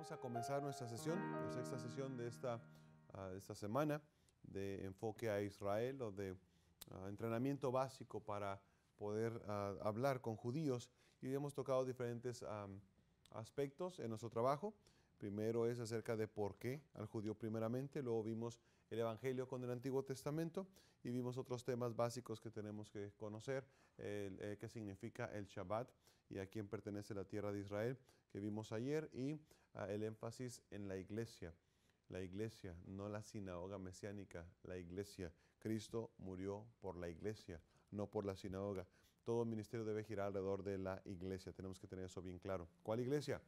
Vamos a comenzar nuestra sesión, la sexta sesión de esta semana de enfoque a Israel o de entrenamiento básico para poder hablar con judíos. Y hemos tocado diferentes aspectos en nuestro trabajo. Primero es acerca de por qué al judío primeramente, luego vimos el Evangelio con el Antiguo Testamento y vimos otros temas básicos que tenemos que conocer, qué significa el Shabbat y a quién pertenece la tierra de Israel, que vimos ayer, y el énfasis en la iglesia, no la sinagoga mesiánica, la iglesia. Cristo murió por la iglesia, no por la sinagoga. Todo ministerio debe girar alrededor de la iglesia, tenemos que tener eso bien claro. ¿Cuál iglesia?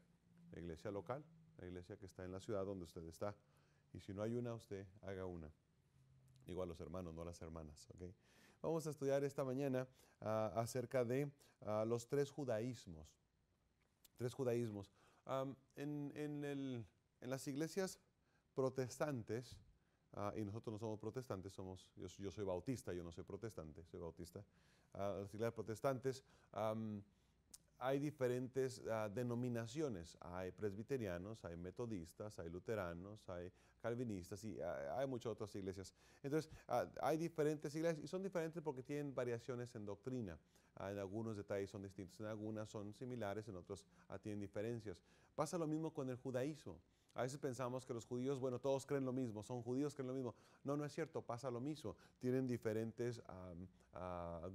La iglesia local, la iglesia que está en la ciudad donde usted está. Y si no hay una, usted haga una. Igual los hermanos, no las hermanas. ¿Okay? Vamos a estudiar esta mañana acerca de los tres judaísmos. Tres judaísmos. En las iglesias protestantes, y nosotros no somos protestantes, yo soy bautista, yo no soy protestante, soy bautista. Las iglesias protestantes, hay diferentes denominaciones. Hay presbiterianos, hay metodistas, hay luteranos, hay calvinistas y hay muchas otras iglesias. Entonces, hay diferentes iglesias y son diferentes porque tienen variaciones en doctrina. En algunos detalles son distintos, en algunas son similares, en otros tienen diferencias. Pasa lo mismo con el judaísmo. A veces pensamos que los judíos, bueno, todos creen lo mismo, son judíos, creen lo mismo. No, no es cierto, pasa lo mismo. Tienen diferentes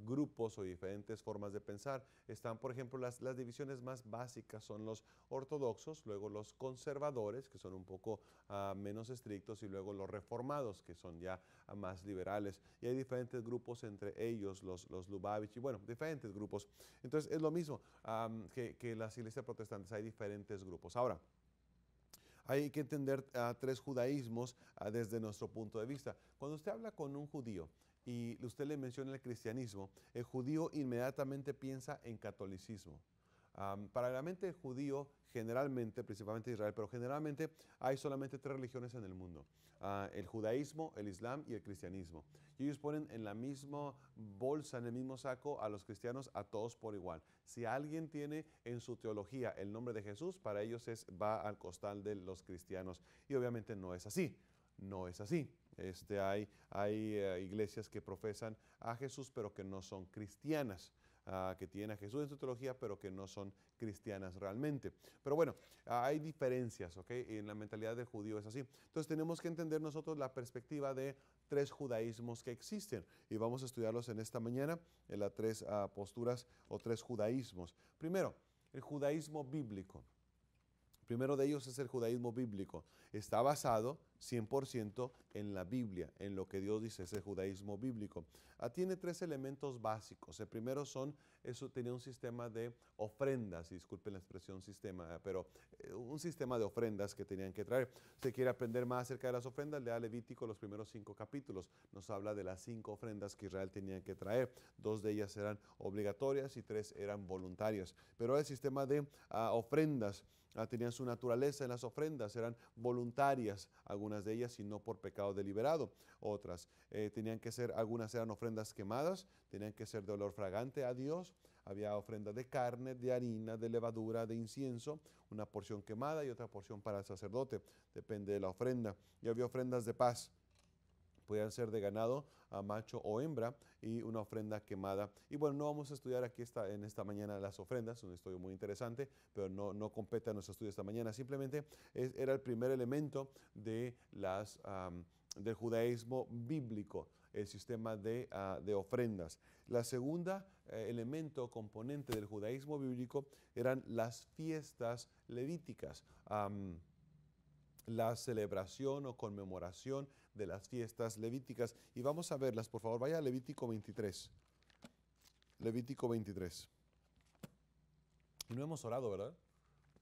grupos o diferentes formas de pensar. Están, por ejemplo, las divisiones más básicas son los ortodoxos, luego los conservadores, que son un poco menos estrictos, y luego los reformados, que son ya más liberales. Y hay diferentes grupos entre ellos, los Lubavitch, y bueno, diferentes grupos. Entonces, es lo mismo que las iglesias protestantes, hay diferentes grupos. Ahora, hay que entender tres judaísmos desde nuestro punto de vista. Cuando usted habla con un judío y usted le menciona el cristianismo, el judío inmediatamente piensa en catolicismo. Para la mente del judío, generalmente, principalmente Israel, pero generalmente hay solamente tres religiones en el mundo. El judaísmo, el islam y el cristianismo. Y ellos ponen en la misma bolsa, en el mismo saco a los cristianos, a todos por igual. Si alguien tiene en su teología el nombre de Jesús, para ellos va al costal de los cristianos. Y obviamente no es así. No es así. Hay iglesias que profesan a Jesús, pero que no son cristianas. Que tienen a Jesús en su teología, pero que no son cristianas realmente. Pero bueno, hay diferencias, ¿ok? En la mentalidad del judío es así. Entonces tenemos que entender nosotros la perspectiva de tres judaísmos que existen. Y vamos a estudiarlos en esta mañana, en las tres posturas o tres judaísmos. Primero, el judaísmo bíblico. Primero de ellos es el judaísmo bíblico. Está basado 100% en la Biblia, en lo que Dios dice, es el judaísmo bíblico. Tiene tres elementos básicos. El primero tenía un sistema de ofrendas, y disculpen la expresión sistema, pero un sistema de ofrendas que tenían que traer. Si quiere aprender más acerca de las ofrendas, lea Levítico los primeros 5 capítulos. Nos habla de las 5 ofrendas que Israel tenía que traer. 2 de ellas eran obligatorias y 3 eran voluntarias. Pero el sistema de ofrendas tenían su naturaleza en las ofrendas, eran voluntarias, algunas de ellas, y no por pecado deliberado. Otras tenían que ser, algunas eran ofrendas quemadas, tenían que ser de olor fragante a Dios. Había ofrenda de carne, de harina, de levadura, de incienso, una porción quemada y otra porción para el sacerdote, depende de la ofrenda. Y había ofrendas de paz. Podían ser de ganado, macho o hembra, y una ofrenda quemada. Y bueno, no vamos a estudiar aquí en esta mañana las ofrendas, un estudio muy interesante, pero no compete a nuestro estudio esta mañana. Simplemente era el primer elemento del judaísmo bíblico, el sistema de ofrendas. La segunda elemento, componente del judaísmo bíblico, eran las fiestas levíticas. La celebración o conmemoración de las fiestas levíticas. Y vamos a verlas, por favor, vaya a Levítico 23. Levítico 23. Y no hemos orado, ¿verdad?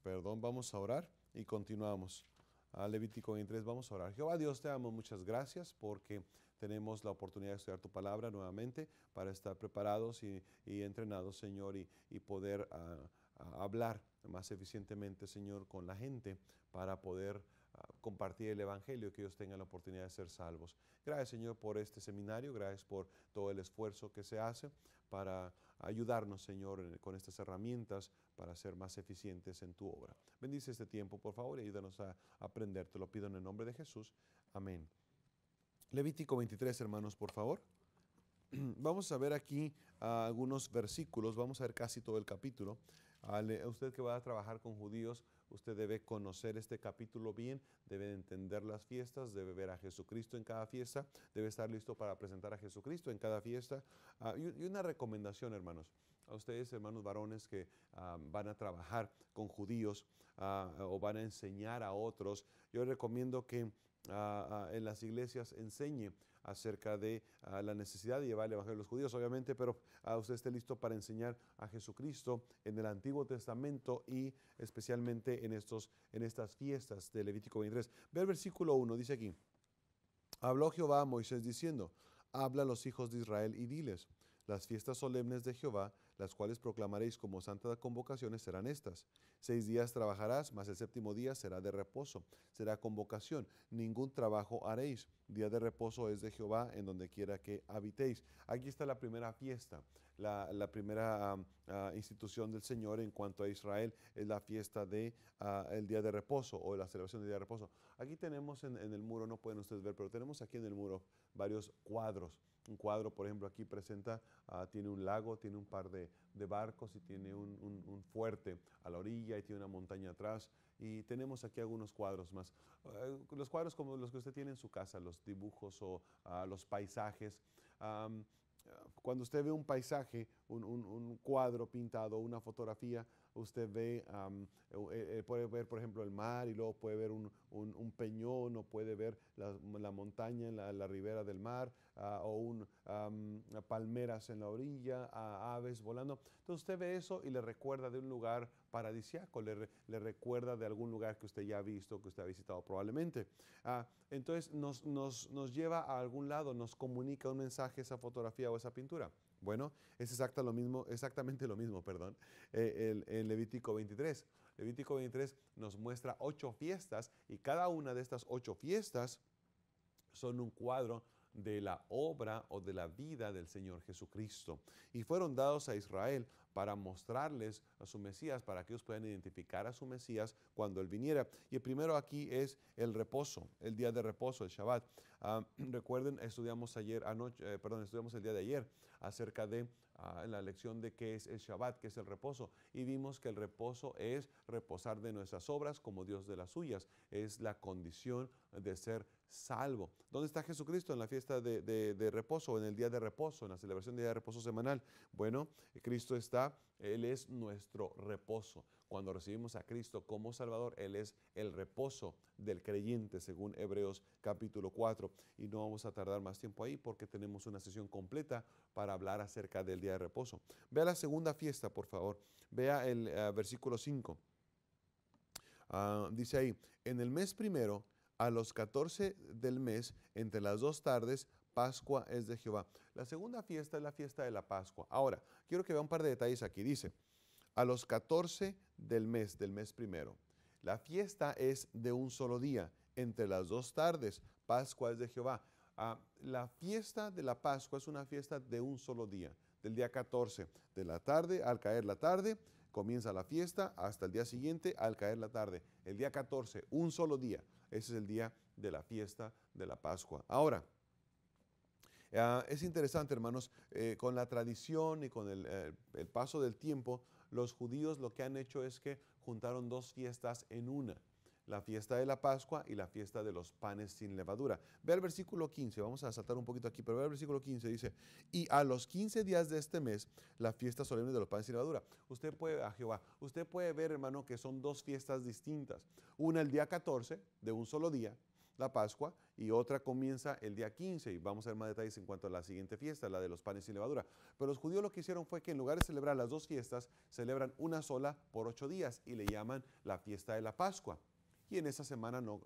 Perdón, vamos a orar y continuamos. A Levítico 23, vamos a orar. Jehová Dios, te damos muchas gracias porque tenemos la oportunidad de estudiar tu palabra nuevamente para estar preparados y entrenados, Señor, y poder hablar más eficientemente, Señor, con la gente para poder compartir el Evangelio, que ellos tengan la oportunidad de ser salvos. Gracias, Señor, por este seminario. Gracias por todo el esfuerzo que se hace para ayudarnos, Señor, con estas herramientas para ser más eficientes en tu obra. Bendice este tiempo, por favor, y ayúdanos a aprender. Te lo pido en el nombre de Jesús. Amén. Levítico 23, hermanos, por favor. Vamos a ver aquí algunos versículos, vamos a ver casi todo el capítulo. Usted que va a trabajar con judíos, usted debe conocer este capítulo bien, debe entender las fiestas, debe ver a Jesucristo en cada fiesta, debe estar listo para presentar a Jesucristo en cada fiesta. Y una recomendación, hermanos, a ustedes, hermanos varones que van a trabajar con judíos o van a enseñar a otros, yo recomiendo que en las iglesias enseñe acerca de la necesidad de llevar el evangelio a los judíos, obviamente, pero usted esté listo para enseñar a Jesucristo en el Antiguo Testamento y especialmente en estas fiestas de Levítico 23. Ve el versículo 1, dice aquí: habló Jehová a Moisés diciendo, habla a los hijos de Israel y diles, las fiestas solemnes de Jehová, las cuales proclamaréis como santas convocaciones, serán estas. 6 días trabajarás, mas el séptimo día será de reposo, será convocación, ningún trabajo haréis. Día de reposo es de Jehová en donde quiera que habitéis. Aquí está la primera fiesta, la primera institución del Señor en cuanto a Israel, es la fiesta de el día de reposo o la celebración del día de reposo. Aquí tenemos en el muro, no pueden ustedes ver, pero tenemos aquí en el muro varios cuadros. Un cuadro, por ejemplo, aquí presenta, tiene un lago, tiene un par de barcos y tiene un fuerte a la orilla y tiene una montaña atrás. Y tenemos aquí algunos cuadros más. Los cuadros como los que usted tiene en su casa, los dibujos o los paisajes. Cuando usted ve un paisaje, un cuadro pintado, una fotografía, usted ve, puede ver, por ejemplo, el mar y luego puede ver un peñón o puede ver la montaña en la ribera del mar o palmeras en la orilla, aves volando. Entonces usted ve eso y le recuerda de un lugar paradisíaco, le recuerda de algún lugar que usted ya ha visto, que usted ha visitado probablemente. Entonces nos lleva a algún lado, nos comunica un mensaje esa fotografía o esa pintura. Bueno, es exactamente lo mismo, perdón, en Levítico 23. Levítico 23 nos muestra 8 fiestas y cada una de estas 8 fiestas son un cuadro de la obra o de la vida del Señor Jesucristo. Y fueron dados a Israel para mostrarles a su Mesías, para que ellos puedan identificar a su Mesías cuando Él viniera. Y el primero aquí es el reposo, el día de reposo, el Shabbat. Recuerden, estudiamos el día de ayer acerca de la lección de qué es el Shabbat, qué es el reposo. Y vimos que el reposo es reposar de nuestras obras como Dios de las suyas. Es la condición de ser salvo. ¿Dónde está Jesucristo? En la fiesta de reposo, en el día de reposo, en la celebración del día de reposo semanal. Bueno, Cristo está, Él es nuestro reposo. Cuando recibimos a Cristo como Salvador, Él es el reposo del creyente, según Hebreos capítulo 4. Y no vamos a tardar más tiempo ahí porque tenemos una sesión completa para hablar acerca del día de reposo. Vea la segunda fiesta, por favor. Vea el versículo 5. Dice ahí, en el mes primero, a los 14 del mes, entre las 2 tardes, Pascua es de Jehová. La segunda fiesta es la fiesta de la Pascua. Ahora, quiero que vea un par de detalles aquí. Dice, a los 14 del mes primero. La fiesta es de un solo día, entre las 2 tardes, Pascua es de Jehová. La fiesta de la Pascua es una fiesta de un solo día, del día 14 de la tarde, al caer la tarde, comienza la fiesta hasta el día siguiente, al caer la tarde. El día 14, un solo día. Ese es el día de la fiesta de la Pascua. Ahora, es interesante, hermanos, con la tradición y con el paso del tiempo, los judíos lo que han hecho es que juntaron 2 fiestas en una. La fiesta de la Pascua y la fiesta de los panes sin levadura. Ve el versículo 15, vamos a saltar un poquito aquí, pero ve el versículo 15, dice, y a los 15 días de este mes, la fiesta solemne de los panes sin levadura. Usted puede ver, hermano, que son 2 fiestas distintas. Una el día 14, de un solo día, la Pascua, y otra comienza el día 15, y vamos a ver más detalles en cuanto a la siguiente fiesta, la de los panes sin levadura. Pero los judíos lo que hicieron fue que en lugar de celebrar las 2 fiestas, celebran una sola por 8 días y le llaman la fiesta de la Pascua. Y en esa semana no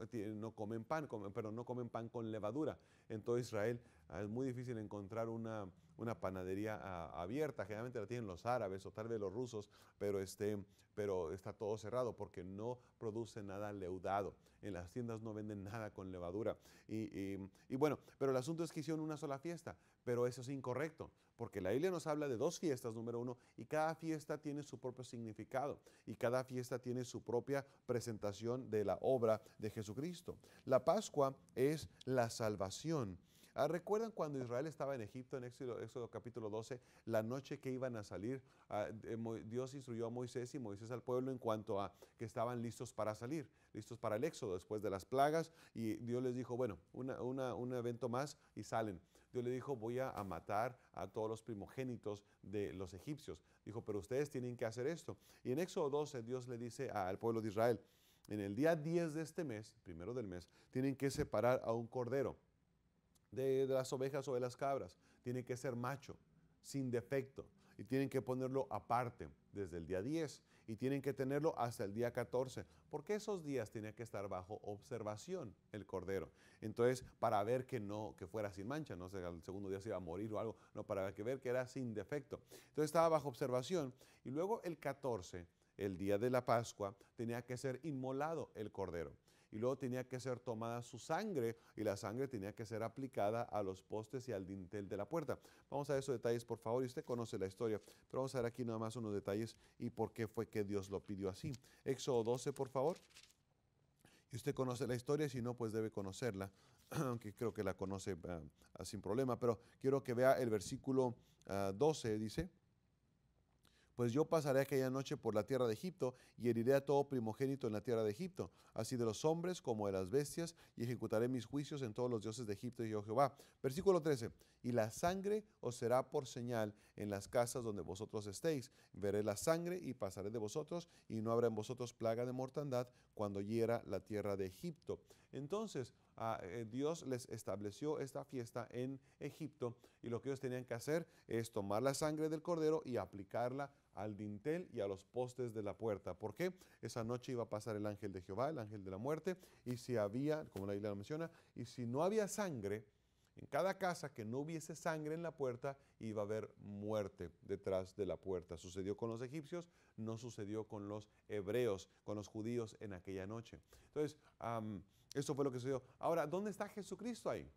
comen pan, no comen pan con levadura. En todo Israel Es muy difícil encontrar una panadería abierta. Generalmente la tienen los árabes o tal vez los rusos, pero está todo cerrado porque no produce nada leudado. En las tiendas no venden nada con levadura. Y bueno, pero el asunto es que hicieron una sola fiesta, pero eso es incorrecto, porque la Biblia nos habla de dos fiestas, número uno, y cada fiesta tiene su propio significado, y cada fiesta tiene su propia presentación de la obra de Jesucristo. La Pascua es la salvación. ¿Recuerdan cuando Israel estaba en Egipto, en Éxodo capítulo 12, la noche que iban a salir? Dios instruyó a Moisés y Moisés al pueblo en cuanto a que estaban listos para salir, listos para el éxodo después de las plagas, y Dios les dijo, bueno, un evento más y salen. Dios le dijo, voy a matar a todos los primogénitos de los egipcios. Dijo, pero ustedes tienen que hacer esto. Y en Éxodo 12 Dios le dice al pueblo de Israel, en el día 10 de este mes, primero del mes, tienen que separar a un cordero de las ovejas o de las cabras. Tiene que ser macho, sin defecto, y tienen que ponerlo aparte desde el día 10 y tienen que tenerlo hasta el día 14, porque esos días tenía que estar bajo observación el cordero. Entonces, para ver que fuera sin mancha, no sé, al segundo día se iba a morir o algo, no, para ver que era sin defecto. Entonces estaba bajo observación y luego el 14, el día de la Pascua, tenía que ser inmolado el cordero. Y luego tenía que ser tomada su sangre y la sangre tenía que ser aplicada a los postes y al dintel de la puerta. Vamos a ver esos detalles, por favor, y usted conoce la historia, pero vamos a ver aquí nada más unos detalles y por qué fue que Dios lo pidió así. Éxodo 12, por favor. Y usted conoce la historia, si no, pues debe conocerla, aunque creo que la conoce sin problema, pero quiero que vea el versículo 12, dice. Pues yo pasaré aquella noche por la tierra de Egipto y heriré a todo primogénito en la tierra de Egipto, así de los hombres como de las bestias, y ejecutaré mis juicios en todos los dioses de Egipto, y yo Jehová. Versículo 13. Y la sangre os será por señal en las casas donde vosotros estéis. Veré la sangre y pasaré de vosotros, y no habrá en vosotros plaga de mortandad cuando hiera la tierra de Egipto. Entonces, Dios les estableció esta fiesta en Egipto, y lo que ellos tenían que hacer es tomar la sangre del cordero y aplicarla al dintel y a los postes de la puerta. ¿Por qué? Esa noche iba a pasar el ángel de Jehová, el ángel de la muerte, y si había, como la Biblia lo menciona, y si no había sangre, en cada casa que no hubiese sangre en la puerta, iba a haber muerte detrás de la puerta. Sucedió con los egipcios, no sucedió con los hebreos, con los judíos en aquella noche. Entonces, eso fue lo que sucedió. Ahora, ¿dónde está Jesucristo ahí?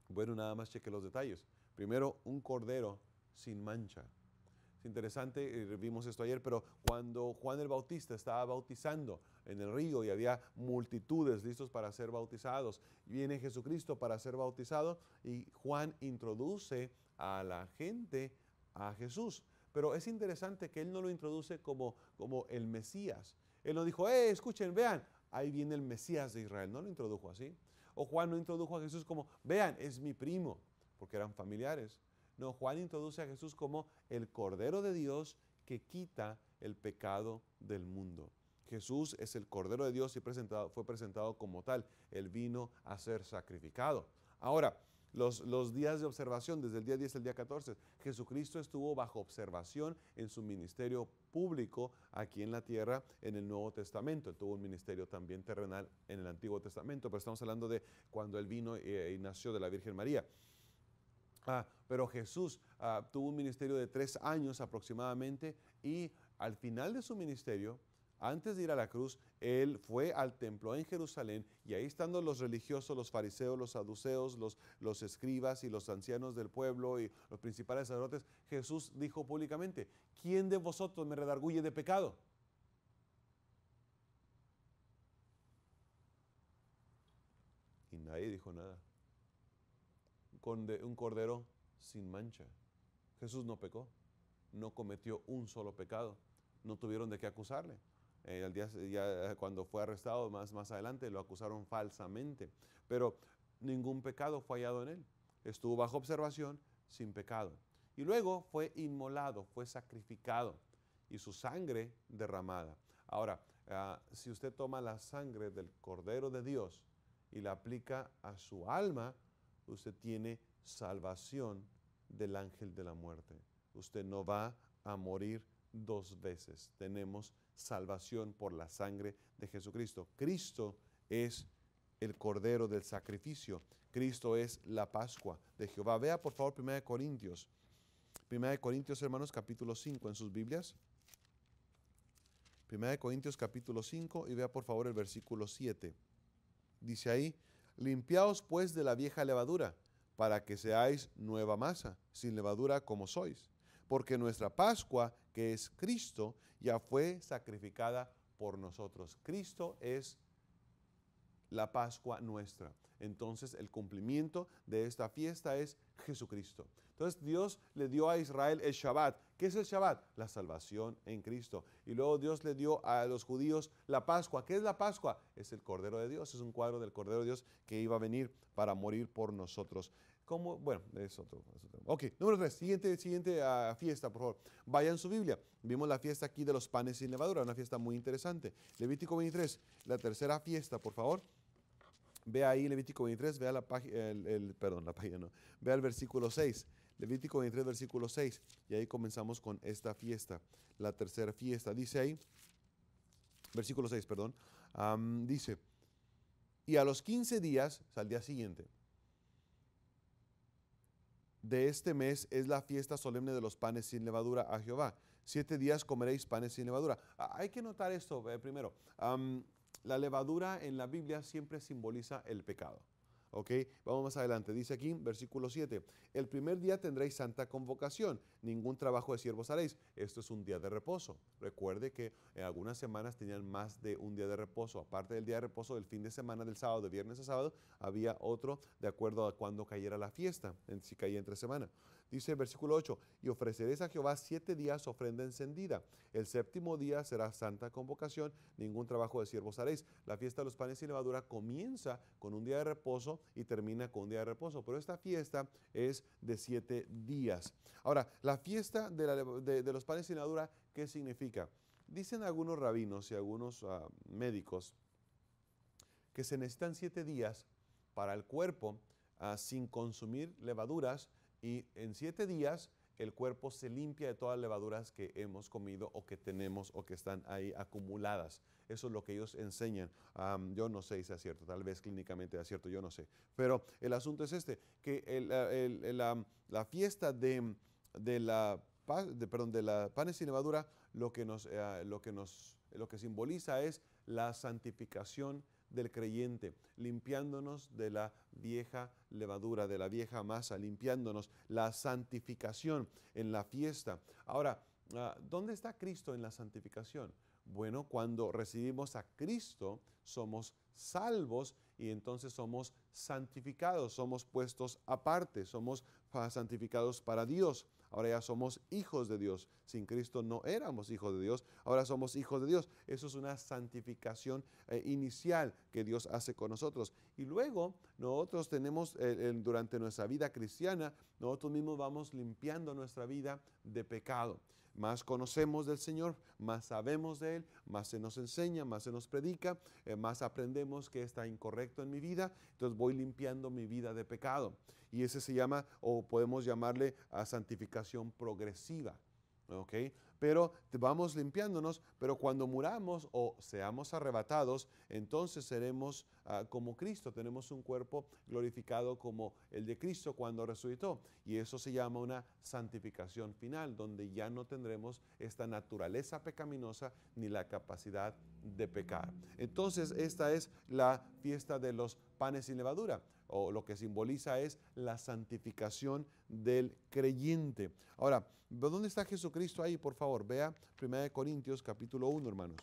Bueno, nada más cheque los detalles. Primero, un cordero sin mancha. Es interesante, vimos esto ayer, pero cuando Juan el Bautista estaba bautizando en el río y había multitudes listos para ser bautizados, viene Jesucristo para ser bautizado y Juan introduce a la gente a Jesús. Pero es interesante que él no lo introduce como el Mesías. Él no dijo, escuchen, vean, ahí viene el Mesías de Israel. No lo introdujo así. O Juan no introdujo a Jesús como, vean, es mi primo, porque eran familiares. No, Juan introduce a Jesús como el Cordero de Dios que quita el pecado del mundo. Jesús es el Cordero de Dios y fue presentado como tal. Él vino a ser sacrificado. Ahora, los días de observación, desde el día 10 al día 14, Jesucristo estuvo bajo observación en su ministerio público aquí en la tierra en el Nuevo Testamento. Él tuvo un ministerio también terrenal en el Antiguo Testamento, pero estamos hablando de cuando Él vino y nació de la Virgen María. Pero Jesús tuvo un ministerio de 3 años aproximadamente y al final de su ministerio, antes de ir a la cruz, Él fue al templo en Jerusalén y ahí estando los religiosos, los fariseos, los saduceos, los escribas y los ancianos del pueblo y los principales sacerdotes, Jesús dijo públicamente, ¿quién de vosotros me redarguye de pecado? Y nadie dijo nada. Un cordero sin mancha. Jesús no pecó, no cometió un solo pecado, no tuvieron de qué acusarle. Ya cuando fue arrestado más adelante lo acusaron falsamente, pero ningún pecado fue hallado en él. Estuvo bajo observación sin pecado. Y luego fue inmolado, fue sacrificado y su sangre derramada. Ahora, si usted toma la sangre del Cordero de Dios y la aplica a su alma, usted tiene salvación del ángel de la muerte. Usted no va a morir 2 veces. Tenemos salvación por la sangre de Jesucristo. Cristo es el cordero del sacrificio. Cristo es la Pascua de Jehová. Vea por favor 1 Corintios. 1 Corintios, hermanos, capítulo 5 en sus Biblias. 1 Corintios capítulo 5 y vea por favor el versículo 7. Dice ahí, limpiaos pues de la vieja levadura, para que seáis nueva masa, sin levadura como sois. Porque nuestra Pascua, que es Cristo, ya fue sacrificada por nosotros. Cristo es la Pascua nuestra. Entonces el cumplimiento de esta fiesta es Jesucristo. Entonces Dios le dio a Israel el Shabbat. ¿Qué es el Shabbat? La salvación en Cristo. Y luego Dios le dio a los judíos la Pascua. ¿Qué es la Pascua? Es el Cordero de Dios. Es un cuadro del Cordero de Dios que iba a venir para morir por nosotros. ¿Cómo? Bueno, es otro. Ok, número 3. Siguiente fiesta, por favor. Vaya en su Biblia. Vimos la fiesta aquí de los panes sin levadura. Una fiesta muy interesante. Levítico 23. La tercera fiesta, por favor. Vea ahí Levítico 23, vea la página, no. Vea el versículo 6. Levítico 23, versículo 6. Y ahí comenzamos con esta fiesta, la tercera fiesta. Dice ahí, versículo 6, perdón. Dice, y a los 15 días, o sea, al día siguiente, de este mes es la fiesta solemne de los panes sin levadura a Jehová. 7 días comeréis panes sin levadura. Hay que notar esto primero. La levadura en la Biblia siempre simboliza el pecado. ¿Ok? Vamos más adelante. Dice aquí, versículo 7. El primer día tendréis santa convocación. Ningún trabajo de siervos haréis. Esto es un día de reposo. Recuerde que en algunas semanas tenían más de un día de reposo. Aparte del día de reposo del fin de semana, del sábado, de viernes a sábado, había otro de acuerdo a cuando cayera la fiesta, si caía entre semana. Dice el versículo 8, y ofreceréis a Jehová 7 días ofrenda encendida. El séptimo día será santa convocación, ningún trabajo de siervos haréis. La fiesta de los panes sin levadura comienza con un día de reposo y termina con un día de reposo, pero esta fiesta es de 7 días. Ahora, la fiesta de los panes sin levadura, ¿qué significa? Dicen algunos rabinos y algunos médicos que se necesitan 7 días para el cuerpo sin consumir levaduras, y en 7 días el cuerpo se limpia de todas las levaduras que hemos comido o que tenemos o que están ahí acumuladas. Eso es lo que ellos enseñan. Yo no sé si es cierto, tal vez clínicamente es cierto, yo no sé. Pero el asunto es que la fiesta de la panes sin levadura lo que simboliza es la santificación del creyente, limpiándonos de la vieja levadura, de la vieja masa, limpiándonos, la santificación en la fiesta. Ahora, ¿dónde está Cristo en la santificación? Bueno, cuando recibimos a Cristo, somos salvos y entonces somos santificados, somos puestos aparte, somos santificados para Dios. Ahora ya somos hijos de Dios. Sin Cristo no éramos hijos de Dios, ahora somos hijos de Dios. Eso es una santificación inicial que Dios hace con nosotros. Y luego nosotros tenemos, durante nuestra vida cristiana, nosotros mismos vamos limpiando nuestra vida de pecado. Más conocemos del Señor, más sabemos de Él, más se nos enseña, más se nos predica, más aprendemos que está incorrecto en mi vida, entonces voy limpiando mi vida de pecado. Y ese se llama, o podemos llamarle a santificación progresiva. ¿Ok? Pero vamos limpiándonos, pero cuando muramos o seamos arrebatados, entonces seremos como Cristo, tenemos un cuerpo glorificado como el de Cristo cuando resucitó, y eso se llama una santificación final, donde ya no tendremos esta naturaleza pecaminosa ni la capacidad de pecar. Entonces esta es la fiesta de los panes sin levadura, o lo que simboliza es la santificación del creyente. Ahora, ¿dónde está Jesucristo ahí? Por favor, vea 1 Corintios capítulo 1, hermanos.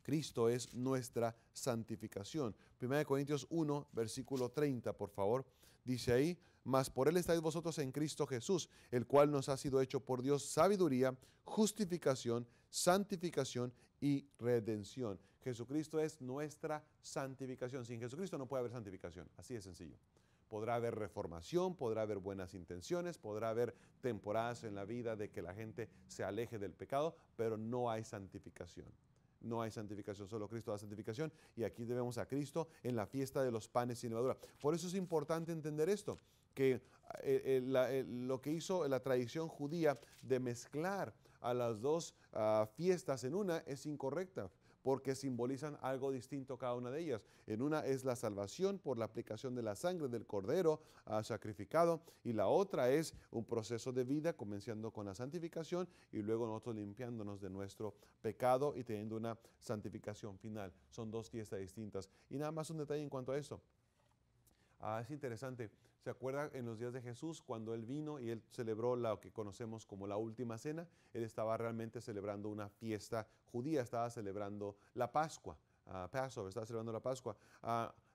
Cristo es nuestra santificación. 1 Corintios 1, versículo 30, por favor. Dice ahí, mas por Él estáis vosotros en Cristo Jesús, el cual nos ha sido hecho por Dios sabiduría, justificación, santificación y redención. Jesucristo es nuestra santificación. Sin Jesucristo no puede haber santificación. Así de sencillo. Podrá haber reformación, podrá haber buenas intenciones, podrá haber temporadas en la vida de que la gente se aleje del pecado, pero no hay santificación. No hay santificación, solo Cristo da santificación, y aquí debemos a Cristo en la fiesta de los panes sin levadura. Por eso es importante entender esto, que lo que hizo la tradición judía de mezclar a las dos fiestas en una es incorrecta, porque simbolizan algo distinto cada una de ellas. En una es la salvación por la aplicación de la sangre del cordero sacrificado, y la otra es un proceso de vida comenzando con la santificación y luego nosotros limpiándonos de nuestro pecado y teniendo una santificación final. Son dos fiestas distintas. Y nada más un detalle en cuanto a esto. Es interesante. ¿Se acuerda en los días de Jesús cuando Él vino y Él celebró lo que conocemos como la última cena? Él estaba realmente celebrando una fiesta judía, estaba celebrando la Pascua, Passover, estaba celebrando la Pascua.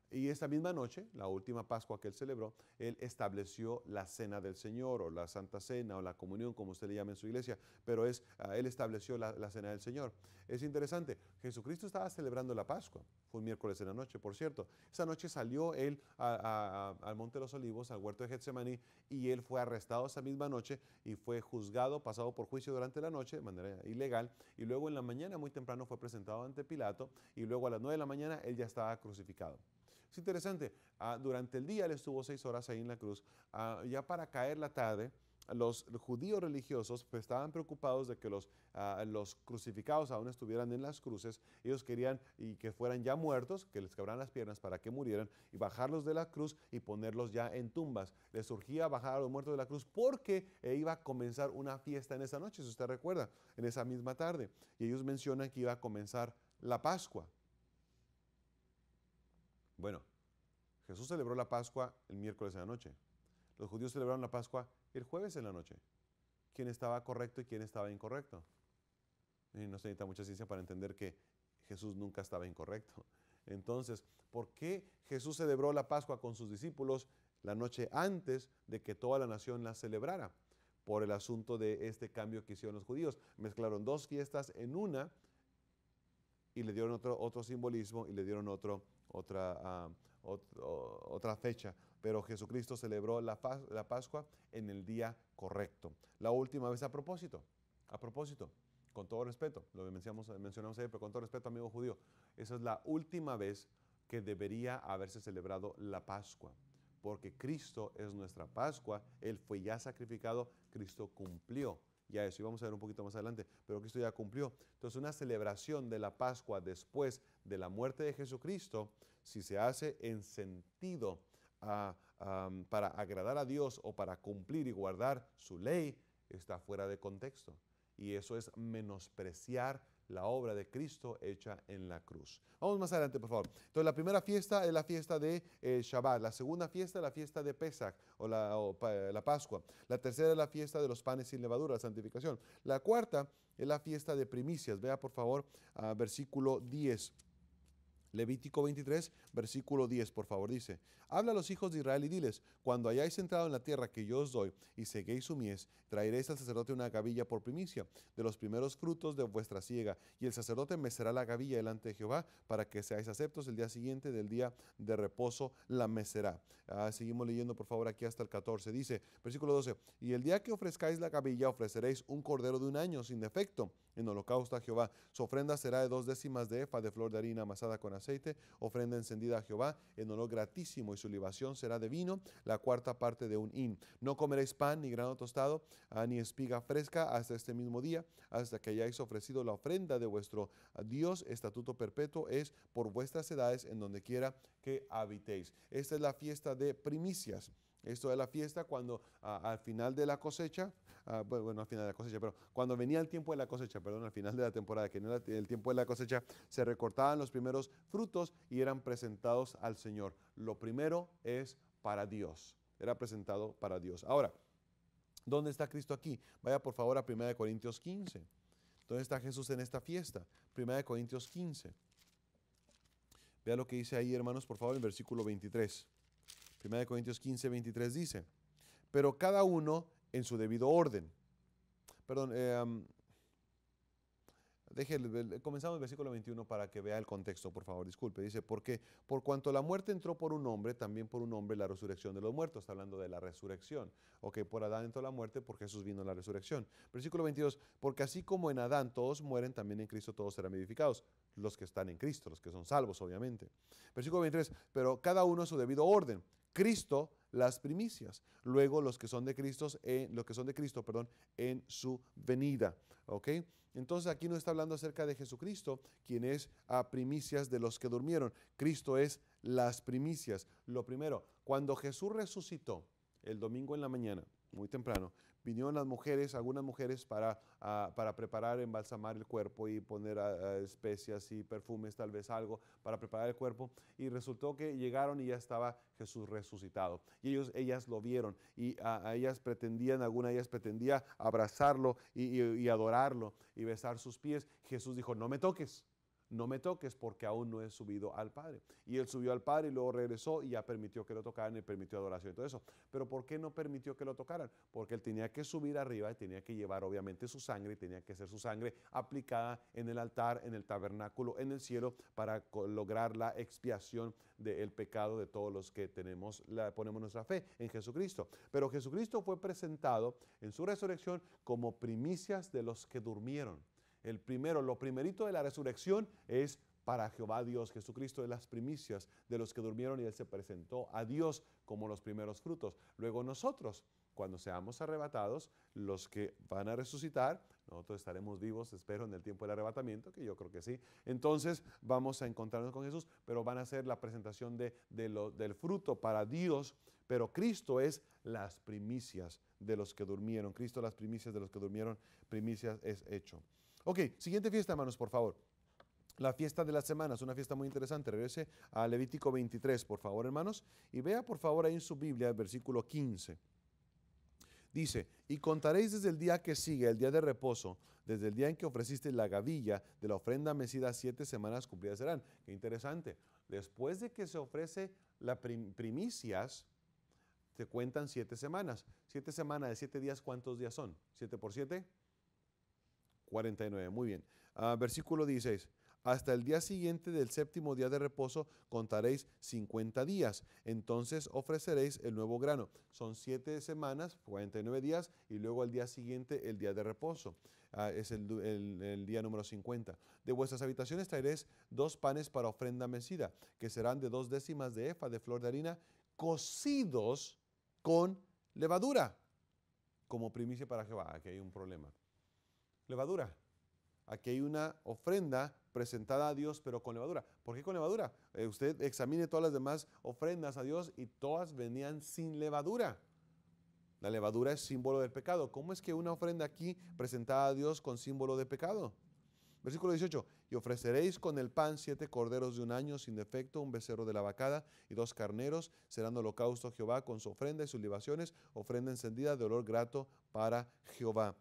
Y esta misma noche, la última Pascua que Él celebró, Él estableció la Cena del Señor o la Santa Cena o la Comunión, como usted le llama en su iglesia, pero Él estableció la Cena del Señor. Es interesante, Jesucristo estaba celebrando la Pascua, fue un miércoles en la noche, por cierto. Esa noche salió Él al Monte de los Olivos, al huerto de Getsemaní, y Él fue arrestado esa misma noche y fue juzgado, pasado por juicio durante la noche de manera ilegal, y luego en la mañana muy temprano fue presentado ante Pilato, y luego a las 9 de la mañana Él ya estaba crucificado. Es interesante, durante el día Él estuvo 6 horas ahí en la cruz. Ya para caer la tarde, los judíos religiosos pues, estaban preocupados de que los crucificados aún estuvieran en las cruces. Ellos querían y que fueran ya muertos, que les quebraran las piernas para que murieran, y bajarlos de la cruz y ponerlos ya en tumbas. Les surgía bajar a los muertos de la cruz porque iba a comenzar una fiesta en esa noche, si usted recuerda, en esa misma tarde. Y ellos mencionan que iba a comenzar la Pascua. Bueno, Jesús celebró la Pascua el miércoles en la noche. Los judíos celebraron la Pascua el jueves en la noche. ¿Quién estaba correcto y quién estaba incorrecto? Y no se necesita mucha ciencia para entender que Jesús nunca estaba incorrecto. Entonces, ¿por qué Jesús celebró la Pascua con sus discípulos la noche antes de que toda la nación la celebrara? Por el asunto de este cambio que hicieron los judíos. Mezclaron dos fiestas en una y le dieron otro simbolismo y le dieron otra fecha, pero Jesucristo celebró la Pascua en el día correcto. La última vez a propósito, con todo respeto, lo mencionamos ayer, pero con todo respeto, amigo judío, esa es la última vez que debería haberse celebrado la Pascua, porque Cristo es nuestra Pascua, Él fue ya sacrificado, Cristo cumplió ya eso, y vamos a ver un poquito más adelante, pero Cristo ya cumplió. Entonces, una celebración de la Pascua después de la muerte de Jesucristo, si se hace en sentido para agradar a Dios o para cumplir y guardar su ley, está fuera de contexto. Y eso es menospreciar la obra de Cristo hecha en la cruz. Vamos más adelante, por favor. Entonces, la primera fiesta es la fiesta de Shabbat. La segunda fiesta es la fiesta de Pesach o la Pascua. La tercera es la fiesta de los panes sin levadura, la santificación. La cuarta es la fiesta de primicias. Vea, por favor, versículo 10. Levítico 23, versículo 10, por favor, dice: habla a los hijos de Israel y diles: cuando hayáis entrado en la tierra que yo os doy y seguéis su mies, traeréis al sacerdote una gavilla por primicia de los primeros frutos de vuestra siega, y el sacerdote mecerá la gavilla delante de Jehová para que seáis aceptos. El día siguiente del día de reposo la mecerá. Seguimos leyendo, por favor, aquí hasta el 14. Dice, versículo 12: y el día que ofrezcáis la gavilla, ofreceréis un cordero de un año sin defecto en holocausto a Jehová. Su ofrenda será de 2 décimas de efa de flor de harina amasada con aceite, ofrenda encendida a Jehová en olor gratísimo, y su libación será de vino, la cuarta parte de un hin. No comeréis pan, ni grano tostado, ni espiga fresca hasta este mismo día, hasta que hayáis ofrecido la ofrenda de vuestro Dios. Estatuto perpetuo es por vuestras edades en donde quiera que habitéis. Esta es la fiesta de primicias. Esto es la fiesta cuando al final de la cosecha, bueno, al final de la cosecha, pero cuando venía el tiempo de la cosecha, perdón, al final de la temporada, que no era el tiempo de la cosecha, se recortaban los primeros frutos y eran presentados al Señor. Lo primero es para Dios, era presentado para Dios. Ahora, ¿dónde está Cristo aquí? Vaya por favor a 1 Corintios 15. ¿Dónde está Jesús en esta fiesta? 1 Corintios 15. Vea lo que dice ahí, hermanos, por favor, en versículo 23. 1 Corintios 15, 23 dice: pero cada uno en su debido orden. Perdón, comenzamos el versículo 21 para que vea el contexto, por favor, disculpe. Dice, porque por cuanto la muerte entró por un hombre, también por un hombre la resurrección de los muertos. Está hablando de la resurrección. Ok, por Adán entró la muerte, por Jesús vino la resurrección. Versículo 22, porque así como en Adán todos mueren, también en Cristo todos serán vivificados. Los que están en Cristo, los que son salvos, obviamente. Versículo 23, pero cada uno en su debido orden. Cristo las primicias. Luego los que son de Cristo, en su venida. ¿Ok? Entonces aquí no está hablando acerca de Jesucristo, quien es a primicias de los que durmieron. Cristo es las primicias. Lo primero, cuando Jesús resucitó el domingo en la mañana, muy temprano, vinieron las mujeres, algunas mujeres para preparar, embalsamar el cuerpo y poner especias y perfumes, tal vez algo, para preparar el cuerpo. Y resultó que llegaron y ya estaba Jesús resucitado. Y ellas lo vieron y alguna de ellas pretendía abrazarlo y adorarlo y besar sus pies. Jesús dijo, no me toques. No me toques porque aún no he subido al Padre. Y él subió al Padre y luego regresó y ya permitió que lo tocaran y permitió adoración y todo eso. Pero ¿por qué no permitió que lo tocaran? Porque él tenía que subir arriba y tenía que llevar obviamente su sangre y tenía que ser su sangre aplicada en el altar, en el tabernáculo, en el cielo para lograr la expiación del pecado de todos los que ponemos nuestra fe en Jesucristo. Pero Jesucristo fue presentado en su resurrección como primicias de los que durmieron. Lo primerito de la resurrección es para Jehová Dios. Jesucristo es las primicias de los que durmieron y Él se presentó a Dios como los primeros frutos. Luego nosotros, cuando seamos arrebatados, los que van a resucitar, nosotros estaremos vivos, espero, en el tiempo del arrebatamiento, que yo creo que sí. Entonces vamos a encontrarnos con Jesús, pero van a ser la presentación del fruto para Dios. Pero Cristo es las primicias de los que durmieron. Cristo las primicias de los que durmieron, primicias es hecho. Ok, siguiente fiesta, hermanos, por favor. La fiesta de las semanas, una fiesta muy interesante. Regrese a Levítico 23, por favor, hermanos. Y vea, por favor, ahí en su Biblia, el versículo 15. Dice, y contaréis desde el día que sigue, el día de reposo, desde el día en que ofreciste la gavilla de la ofrenda mecida, 7 semanas cumplidas serán. Qué interesante. Después de que se ofrece las primicias, se cuentan 7 semanas. 7 semanas de 7 días, ¿cuántos días son? 7 por 7. 49, muy bien. Versículo 16. Hasta el día siguiente del séptimo día de reposo contaréis 50 días. Entonces ofreceréis el nuevo grano. Son 7 semanas, 49 días, y luego el día siguiente el día de reposo. Es el día número 50. De vuestras habitaciones traeréis 2 panes para ofrenda mecida, que serán de 2 décimas de efa de flor de harina, cocidos con levadura, como primicia para Jehová. Aquí hay un problema. Levadura. Aquí hay una ofrenda presentada a Dios, pero con levadura. ¿Por qué con levadura? Usted examine todas las demás ofrendas a Dios y todas venían sin levadura. La levadura es símbolo del pecado. ¿Cómo es que una ofrenda aquí presentada a Dios con símbolo de pecado? Versículo 18. Y ofreceréis con el pan 7 corderos de un año sin defecto, un becerro de la vacada y 2 carneros. Serán holocausto a Jehová con su ofrenda y sus libaciones, ofrenda encendida de olor grato para Jehová.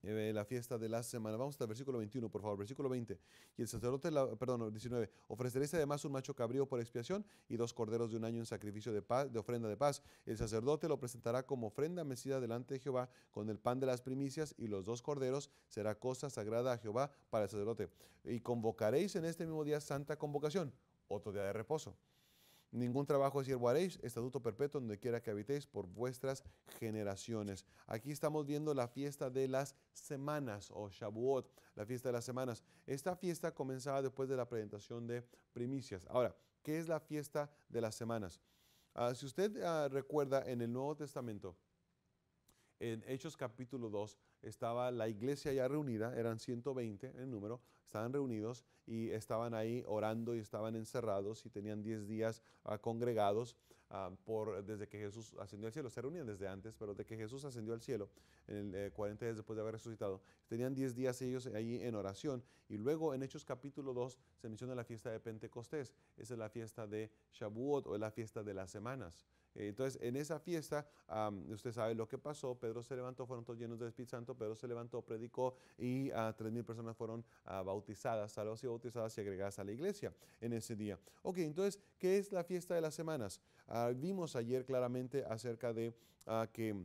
La fiesta de la semana. Vamos al versículo 21, por favor. Versículo 20. Y el sacerdote, 19. Ofreceréis además un macho cabrío por expiación y 2 corderos de un año en sacrificio de paz, de ofrenda de paz. El sacerdote lo presentará como ofrenda mecida delante de Jehová con el pan de las primicias, y los 2 corderos será cosa sagrada a Jehová para el sacerdote. Y convocaréis en este mismo día santa convocación, otro día de reposo. Ningún trabajo de siervo haréis, estatuto perpetuo donde quiera que habitéis por vuestras generaciones. Aquí estamos viendo la fiesta de las semanas, o Shavuot, la fiesta de las semanas. Esta fiesta comenzaba después de la presentación de primicias. Ahora, ¿qué es la fiesta de las semanas? Si usted recuerda, en el Nuevo Testamento, en Hechos capítulo 2, estaba la iglesia ya reunida, eran 120 en número, estaban reunidos y estaban ahí orando y estaban encerrados y tenían 10 días congregados desde que Jesús ascendió al cielo. Se reunían desde antes, pero desde que Jesús ascendió al cielo, en el 40 días después de haber resucitado, tenían 10 días ellos ahí en oración. Y luego en Hechos capítulo 2 se menciona la fiesta de Pentecostés. Esa es la fiesta de Shavuot, o es la fiesta de las semanas. Entonces, en esa fiesta, usted sabe lo que pasó. Pedro se levantó, fueron todos llenos del Espíritu Santo. Pedro se levantó, predicó y 3,000 personas fueron bautizadas, salvas y bautizadas y agregadas a la iglesia en ese día. Ok, entonces, ¿qué es la fiesta de las semanas? Vimos ayer claramente acerca de que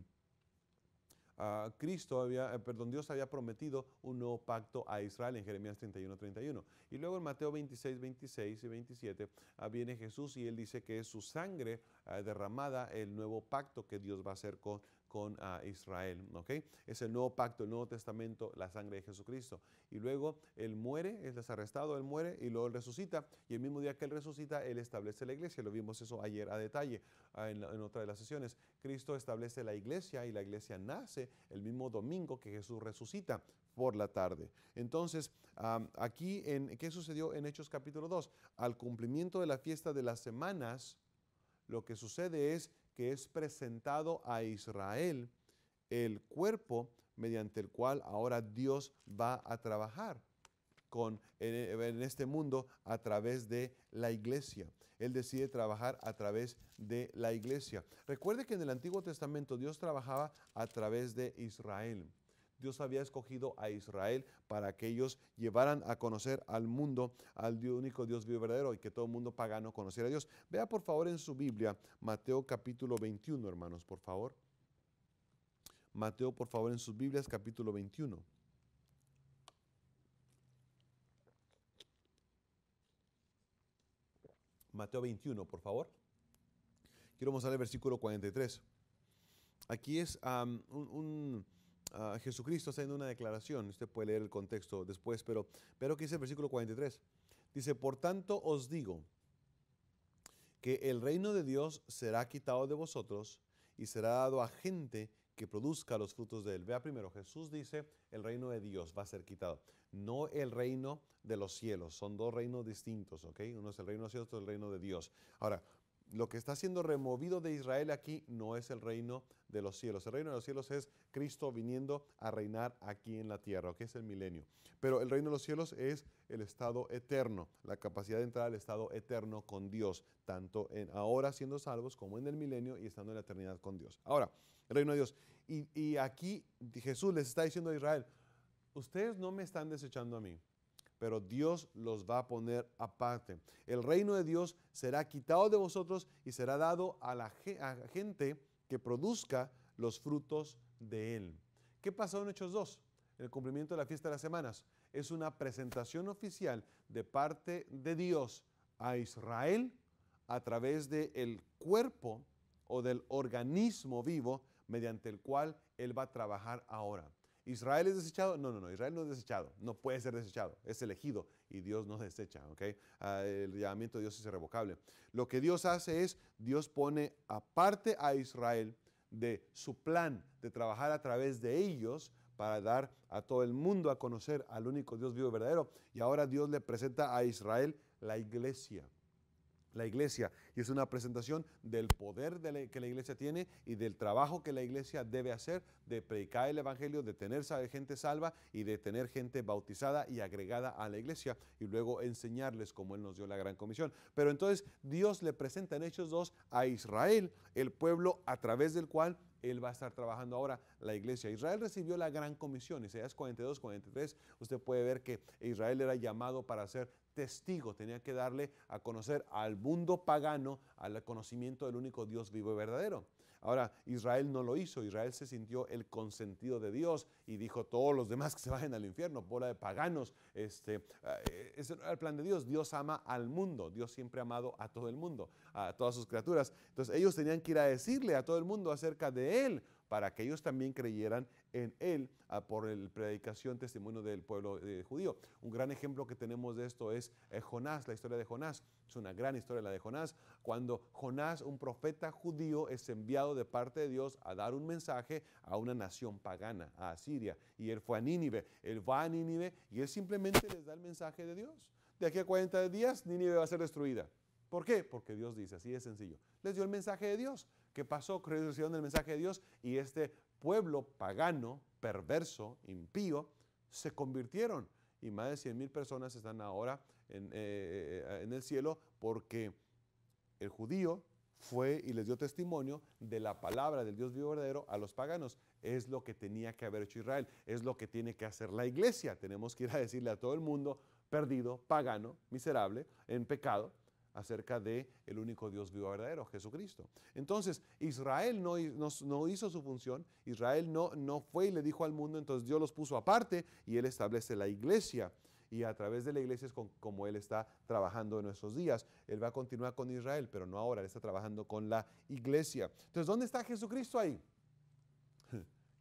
Dios había prometido un nuevo pacto a Israel en Jeremías 31:31. Y luego en Mateo 26, 26 y 27 viene Jesús y él dice que es su sangre derramada el nuevo pacto que Dios va a hacer con con Israel, ¿ok? Es el nuevo pacto, el Nuevo Testamento, la sangre de Jesucristo. Y luego Él muere, Él es arrestado, Él muere y luego Él resucita. Y el mismo día que Él resucita, Él establece la iglesia. Lo vimos eso ayer a detalle en otra de las sesiones. Cristo establece la iglesia y la iglesia nace el mismo domingo que Jesús resucita por la tarde. Entonces, aquí, ¿qué sucedió en Hechos capítulo 2? Al cumplimiento de la fiesta de las semanas, lo que sucede es que es presentado a Israel el cuerpo mediante el cual ahora Dios va a trabajar en este mundo a través de la iglesia. Él decide trabajar a través de la iglesia. Recuerde que en el Antiguo Testamento Dios trabajaba a través de Israel. Dios había escogido a Israel para que ellos llevaran a conocer al mundo al único Dios vivo y verdadero y que todo el mundo pagano conociera a Dios. Vea por favor en su Biblia Mateo capítulo 21, hermanos, por favor. Mateo, por favor, en sus Biblias, capítulo 21. Mateo 21, por favor. Quiero mostrar el versículo 43. Aquí es Jesucristo haciendo una declaración. Usted puede leer el contexto después, pero que dice el versículo 43. Dice, por tanto os digo que el reino de Dios será quitado de vosotros y será dado a gente que produzca los frutos de él. Vea primero, Jesús dice, el reino de Dios va a ser quitado, no el reino de los cielos. Son dos reinos distintos, ¿ok? Uno es el reino de los cielos, otro es el reino de Dios. Ahora, lo que está siendo removido de Israel aquí no es el reino de los cielos. El reino de los cielos es Cristo viniendo a reinar aquí en la tierra, que es el milenio. Pero el reino de los cielos es el estado eterno, la capacidad de entrar al estado eterno con Dios, tanto ahora siendo salvos como en el milenio y estando en la eternidad con Dios. Ahora, el reino de Dios. Y aquí Jesús les está diciendo a Israel, ustedes no me están desechando a mí, pero Dios los va a poner aparte. El reino de Dios será quitado de vosotros y será dado a gente que produzca los frutos de él. ¿Qué pasó en Hechos 2? El cumplimiento de la fiesta de las semanas. Es una presentación oficial de parte de Dios a Israel a través del cuerpo o del organismo vivo mediante el cual él va a trabajar ahora. ¿Israel es desechado? No, Israel no es desechado, no puede ser desechado, es elegido y Dios no desecha, ¿ok? El llamamiento de Dios es irrevocable. Lo que Dios hace es, Dios pone aparte a Israel de su plan de trabajar a través de ellos para dar a todo el mundo a conocer al único Dios vivo y verdadero. Y ahora Dios le presenta a Israel la iglesia. La iglesia, y es una presentación del poder que la iglesia tiene y del trabajo que la iglesia debe hacer de predicar el evangelio, de tener gente salva y de tener gente bautizada y agregada a la iglesia y luego enseñarles como él nos dio la gran comisión. Pero entonces Dios le presenta en Hechos 2 a Israel, el pueblo a través del cual él va a estar trabajando ahora la iglesia. Israel recibió la gran comisión. Isaías 42, 43, usted puede ver que Israel era llamado para ser testigo, tenía que darle a conocer al mundo pagano al conocimiento del único Dios vivo y verdadero. Ahora, Israel no lo hizo. Israel se sintió el consentido de Dios y dijo, todos los demás que se vayan al infierno, bola de paganos. Ese era el plan de Dios. Dios ama al mundo. Dios siempre ha amado a todo el mundo, a todas sus criaturas. Entonces ellos tenían que ir a decirle a todo el mundo acerca de él, para que ellos también creyeran en él por la predicación, testimonio del pueblo judío. Un gran ejemplo que tenemos de esto es Jonás, la historia de Jonás. Es una gran historia la de Jonás. Cuando Jonás, un profeta judío, es enviado de parte de Dios a dar un mensaje a una nación pagana, a Asiria. Y él fue a Nínive. Él va a Nínive y él simplemente les da el mensaje de Dios. De aquí a 40 días, Nínive va a ser destruida. ¿Por qué? Porque Dios dice, así de sencillo. Les dio el mensaje de Dios. ¿Qué pasó? Recibieron el mensaje de Dios y este pueblo pagano, perverso, impío, se convirtieron. Y más de 100,000 personas están ahora en el cielo porque el judío fue y les dio testimonio de la palabra del Dios vivo verdadero a los paganos. Es lo que tenía que haber hecho Israel. Es lo que tiene que hacer la iglesia. Tenemos que ir a decirle a todo el mundo perdido, pagano, miserable, en pecado, acerca de el único Dios vivo verdadero, Jesucristo. Entonces, Israel no hizo su función, Israel no fue y le dijo al mundo, entonces Dios los puso aparte y él establece la iglesia. Y a través de la iglesia es como él está trabajando en nuestros días. Él va a continuar con Israel, pero no ahora, él está trabajando con la iglesia. Entonces, ¿dónde está Jesucristo ahí?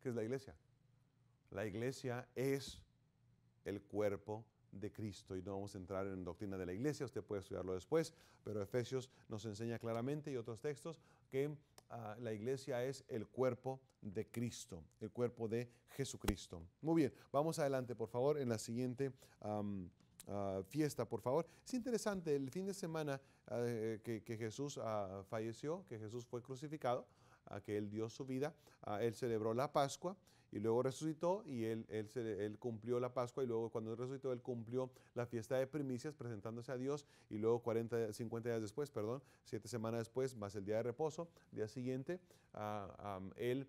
¿Qué es la iglesia? La iglesia es el cuerpo de Cristo, y no vamos a entrar en doctrina de la iglesia, usted puede estudiarlo después, pero Efesios nos enseña claramente, y otros textos, que la iglesia es el cuerpo de Cristo, el cuerpo de Jesucristo. Muy bien, vamos adelante, por favor, en la siguiente fiesta, por favor. Es interesante, el fin de semana que Jesús falleció, que Jesús fue crucificado, que Él dio su vida, Él celebró la Pascua, y luego resucitó, y él cumplió la Pascua, y luego cuando Él resucitó, Él cumplió la fiesta de primicias presentándose a Dios, y luego 50 días después, 7 semanas después, más el día de reposo, día siguiente, Él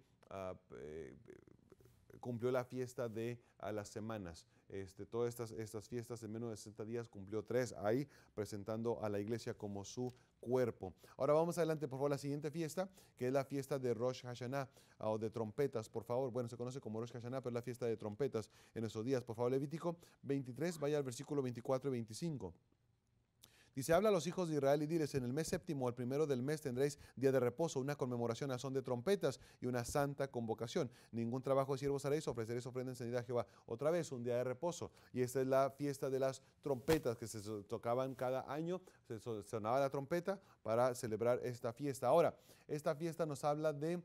cumplió la fiesta de las semanas. Todas estas fiestas en menos de 60 días cumplió 3 ahí, presentando a la iglesia como su cuerpo. Ahora vamos adelante, por favor, la siguiente fiesta, que es la fiesta de Rosh Hashanah, o de trompetas, por favor. Bueno, se conoce como Rosh Hashanah, pero es la fiesta de trompetas en esos días. Por favor, Levítico 23, vaya al versículo 24 y 25. Dice, habla a los hijos de Israel y diles, en el mes séptimo, al primero del mes, tendréis día de reposo, una conmemoración a son de trompetas y una santa convocación. Ningún trabajo de siervos haréis, ofreceréis ofrenda encendida a Jehová. Otra vez, un día de reposo. Y esta es la fiesta de las trompetas que se tocaban cada año. Se sonaba la trompeta para celebrar esta fiesta. Ahora, esta fiesta nos habla de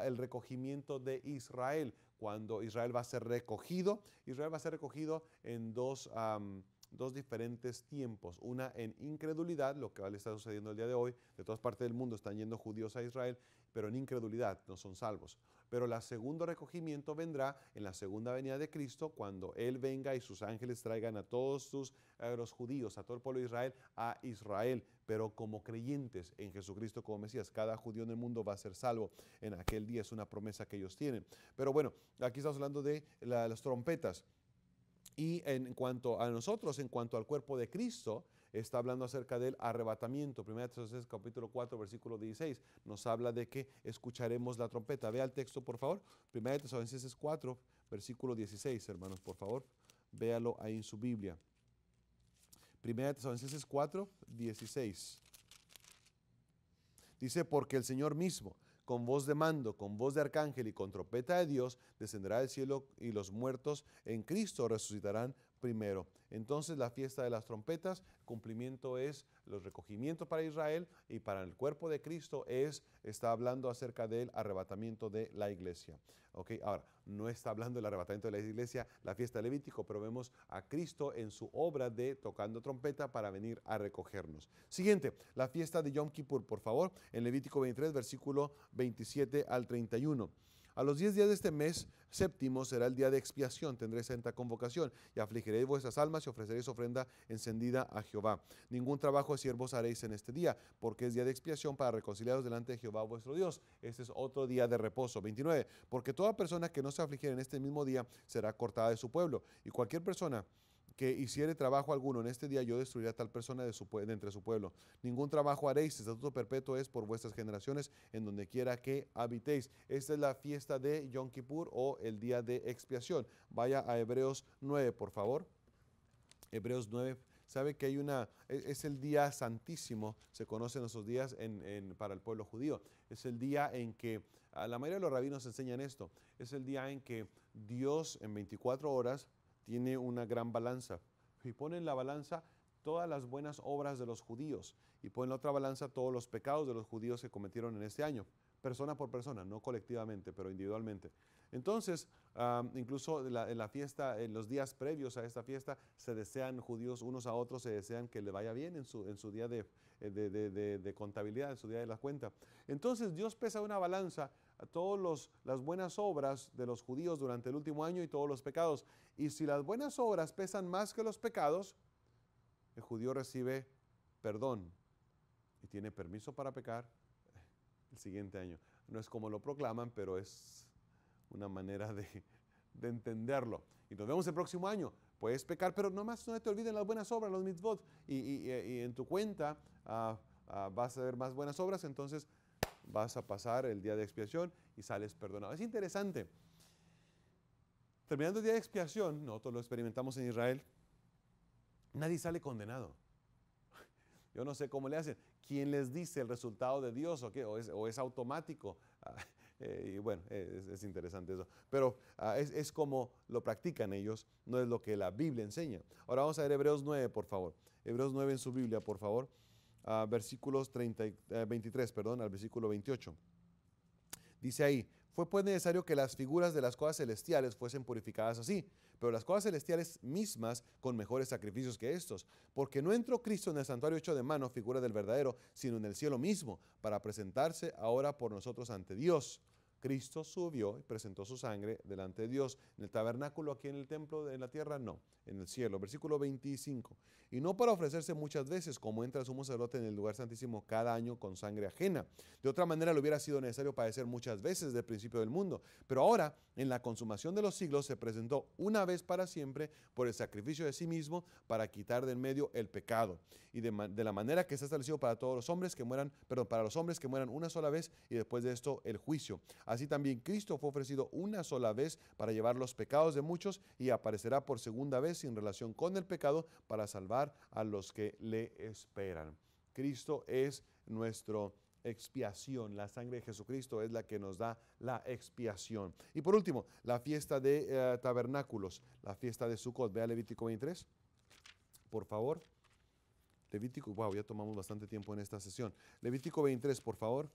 el recogimiento de Israel. Cuando Israel va a ser recogido, Israel va a ser recogido en dos diferentes tiempos, una en incredulidad, lo que le está sucediendo el día de hoy, de todas partes del mundo están yendo judíos a Israel, pero en incredulidad, no son salvos. Pero el segundo recogimiento vendrá en la segunda venida de Cristo, cuando Él venga y sus ángeles traigan a todos los judíos, a todo el pueblo de Israel, a Israel, pero como creyentes en Jesucristo como Mesías. Cada judío en el mundo va a ser salvo en aquel día, es una promesa que ellos tienen. Pero bueno, aquí estamos hablando de las trompetas. Y en cuanto a nosotros, en cuanto al cuerpo de Cristo, está hablando acerca del arrebatamiento. 1 Tesalonicenses capítulo 4, versículo 16, nos habla de que escucharemos la trompeta. Vea el texto, por favor. 1 Tesalonicenses 4, versículo 16, hermanos, por favor. Véalo ahí en su Biblia. 1 Tesalonicenses 4, 16. Dice, porque el Señor mismo, con voz de mando, con voz de arcángel y con trompeta de Dios, descenderá del cielo, y los muertos en Cristo resucitarán primero. Entonces la fiesta de las trompetas, cumplimiento es los recogimientos para Israel, y para el cuerpo de Cristo está hablando acerca del arrebatamiento de la iglesia. Okay, ahora, no está hablando del arrebatamiento de la iglesia, la fiesta de Levítico, pero vemos a Cristo en su obra de tocando trompeta para venir a recogernos. Siguiente, la fiesta de Yom Kippur, por favor, en Levítico 23, versículo 27 al 31. A los 10 días de este mes séptimo será el día de expiación, tendréis santa convocación, y afligiréis vuestras almas y ofreceréis ofrenda encendida a Jehová. Ningún trabajo de siervos haréis en este día, porque es día de expiación para reconciliaros delante de Jehová vuestro Dios. Este es otro día de reposo. 29. Porque toda persona que no se afligiera en este mismo día será cortada de su pueblo, y cualquier persona que hiciere trabajo alguno en este día, yo destruiré a tal persona de entre su pueblo. Ningún trabajo haréis, estatuto perpetuo es por vuestras generaciones, en donde quiera que habitéis. Esta es la fiesta de Yom Kippur, o el día de expiación. Vaya a Hebreos 9, por favor. Hebreos 9. Sabe que es el día santísimo, se conocen esos días para el pueblo judío. Es el día en que, la mayoría de los rabinos enseñan esto, es el día en que Dios en 24 horas tiene una gran balanza, y pone en la balanza todas las buenas obras de los judíos, y pone en la otra balanza todos los pecados de los judíos que cometieron en este año, persona por persona, no colectivamente, pero individualmente. Entonces, incluso en la fiesta, en los días previos a esta fiesta, se desean judíos unos a otros, se desean que le vaya bien en su día de contabilidad, en su día de la cuenta. Entonces Dios pesa una balanza a todas las buenas obras de los judíos durante el último año y todos los pecados. Y si las buenas obras pesan más que los pecados, el judío recibe perdón y tiene permiso para pecar el siguiente año. No es como lo proclaman, pero es una manera de entenderlo. Y nos vemos el próximo año. Puedes pecar, pero nomás no te olviden las buenas obras, los mitzvot. Y en tu cuenta vas a ver más buenas obras, entonces vas a pasar el día de expiación y sales perdonado. Es interesante. Terminando el día de expiación, nosotros lo experimentamos en Israel, nadie sale condenado. Yo no sé cómo le hacen. ¿quién les dice el resultado de Dios o qué? ¿O es automático? Y bueno, es interesante eso. Pero es como lo practican ellos, no es lo que la Biblia enseña. Ahora vamos a ver Hebreos 9, por favor. Hebreos 9 en su Biblia, por favor. Versículos 23, perdón, al versículo 28. Dice ahí, fue pues necesario que las figuras de las cosas celestiales fuesen purificadas así, pero las cosas celestiales mismas con mejores sacrificios que estos, porque no entró Cristo en el santuario hecho de mano, figura del verdadero, sino en el cielo mismo, para presentarse ahora por nosotros ante Dios. Cristo subió y presentó su sangre delante de Dios. En el tabernáculo, aquí en el templo, en la tierra, no, en el cielo. Versículo 25. Y no para ofrecerse muchas veces, como entra el sumo sacerdote en el lugar santísimo cada año con sangre ajena. De otra manera, le hubiera sido necesario padecer muchas veces desde el principio del mundo. Pero ahora, en la consumación de los siglos, se presentó una vez para siempre por el sacrificio de sí mismo para quitar de en medio el pecado. Y de la manera que está establecido para todos los hombres que mueran, perdón, para los hombres que mueran una sola vez y después de esto el juicio. Así también Cristo fue ofrecido una sola vez para llevar los pecados de muchos y aparecerá por segunda vez sin relación con el pecado para salvar a los que le esperan. Cristo es nuestro expiación. La sangre de Jesucristo es la que nos da la expiación. Y por último, la fiesta de tabernáculos, la fiesta de Sucot. Vea Levítico 23, por favor. Levítico, wow, ya tomamos bastante tiempo en esta sesión. Levítico 23, por favor.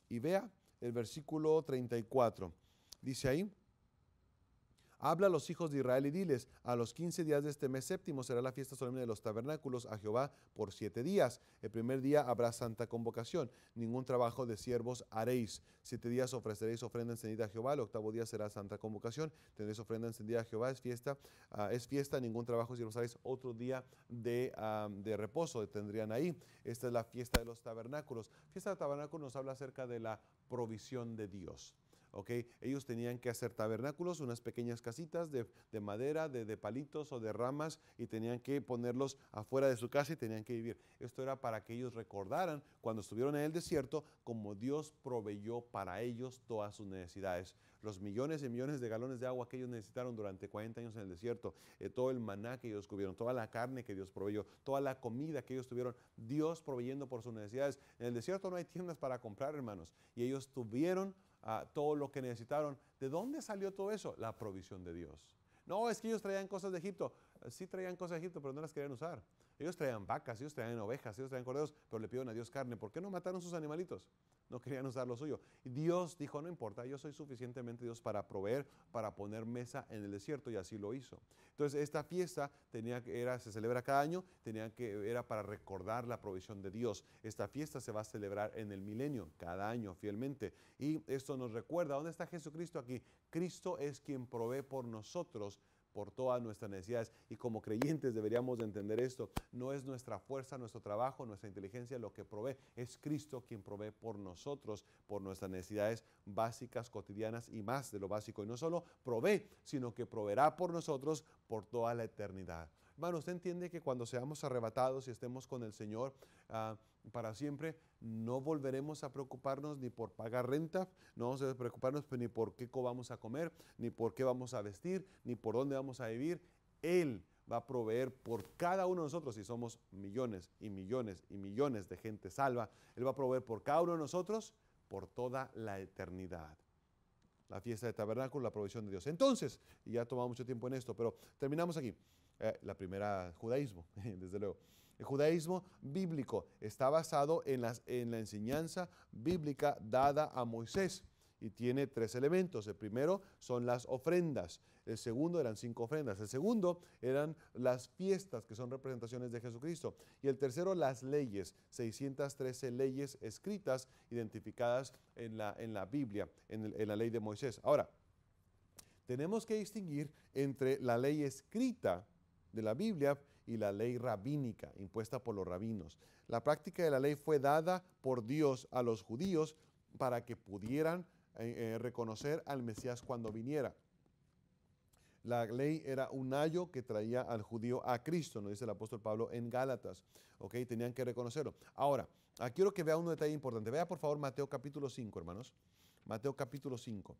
Y vea el versículo 34. Dice ahí, habla a los hijos de Israel y diles, a los 15 días de este mes séptimo será la fiesta solemne de los tabernáculos a Jehová por 7 días. El primer día habrá santa convocación, ningún trabajo de siervos haréis. 7 días ofreceréis ofrenda encendida a Jehová, el octavo día será santa convocación, tendréis ofrenda encendida a Jehová, es fiesta, ningún trabajo de siervos haréis. Otro día de reposo tendrían ahí. Esta es la fiesta de los tabernáculos. Fiesta de tabernáculos nos habla acerca de la provisión de Dios. Okay. Ellos tenían que hacer tabernáculos, unas pequeñas casitas de madera, de palitos o de ramas, y tenían que ponerlos afuera de su casa y tenían que vivir. Esto era para que ellos recordaran cuando estuvieron en el desierto como Dios proveyó para ellos todas sus necesidades. Los millones y millones de galones de agua que ellos necesitaron durante 40 años en el desierto, todo el maná que ellos comieron, toda la carne que Dios proveyó, toda la comida que ellos tuvieron, Dios proveyendo por sus necesidades. En el desierto no hay tiendas para comprar, hermanos, y ellos tuvieron todo lo que necesitaron. ¿De dónde salió todo eso? La provisión de Dios. No, es que ellos traían cosas de Egipto. Sí traían cosas de Egipto, pero no las querían usar. Ellos traían vacas, ellos traían ovejas, ellos traían corderos, pero le pidieron a Dios carne. ¿Por qué no mataron sus animalitos? No querían usar lo suyo. Y Dios dijo, no importa, yo soy suficientemente Dios para proveer, para poner mesa en el desierto, y así lo hizo. Entonces esta fiesta se celebra cada año, era para recordar la provisión de Dios. Esta fiesta se va a celebrar en el milenio, cada año fielmente. Y esto nos recuerda, ¿dónde está Jesucristo aquí? Cristo es quien provee por nosotros, por todas nuestras necesidades, y como creyentes deberíamos de entender esto. No es nuestra fuerza, nuestro trabajo, nuestra inteligencia lo que provee, es Cristo quien provee por nosotros, por nuestras necesidades básicas, cotidianas y más de lo básico. Y no solo provee, sino que proveerá por nosotros por toda la eternidad. Hermano, usted entiende que cuando seamos arrebatados y estemos con el Señor para siempre, no volveremos a preocuparnos ni por pagar renta, no vamos a preocuparnos ni por qué vamos a comer, ni por qué vamos a vestir, ni por dónde vamos a vivir. Él va a proveer por cada uno de nosotros, y somos millones y millones y millones de gente salva. Él va a proveer por cada uno de nosotros por toda la eternidad. La fiesta de tabernáculo, la provisión de Dios. Entonces, y ya tomamos mucho tiempo en esto, pero terminamos aquí. La primera, judaísmo, desde luego. El judaísmo bíblico está basado en la enseñanza bíblica dada a Moisés y tiene 3 elementos. El primero son las ofrendas. El segundo eran 5 ofrendas. El segundo eran las fiestas, que son representaciones de Jesucristo. Y el tercero, las leyes, 613 leyes escritas, identificadas en la Biblia, en la ley de Moisés. Ahora, tenemos que distinguir entre la ley escrita de la Biblia y la ley rabínica, impuesta por los rabinos. La práctica de la ley fue dada por Dios a los judíos para que pudieran reconocer al Mesías cuando viniera. La ley era un ayo que traía al judío a Cristo, nos dice el apóstol Pablo en Gálatas. ¿Okay? Tenían que reconocerlo. Ahora, quiero que vea un detalle importante. Vea por favor Mateo capítulo 5, hermanos. Mateo capítulo 5.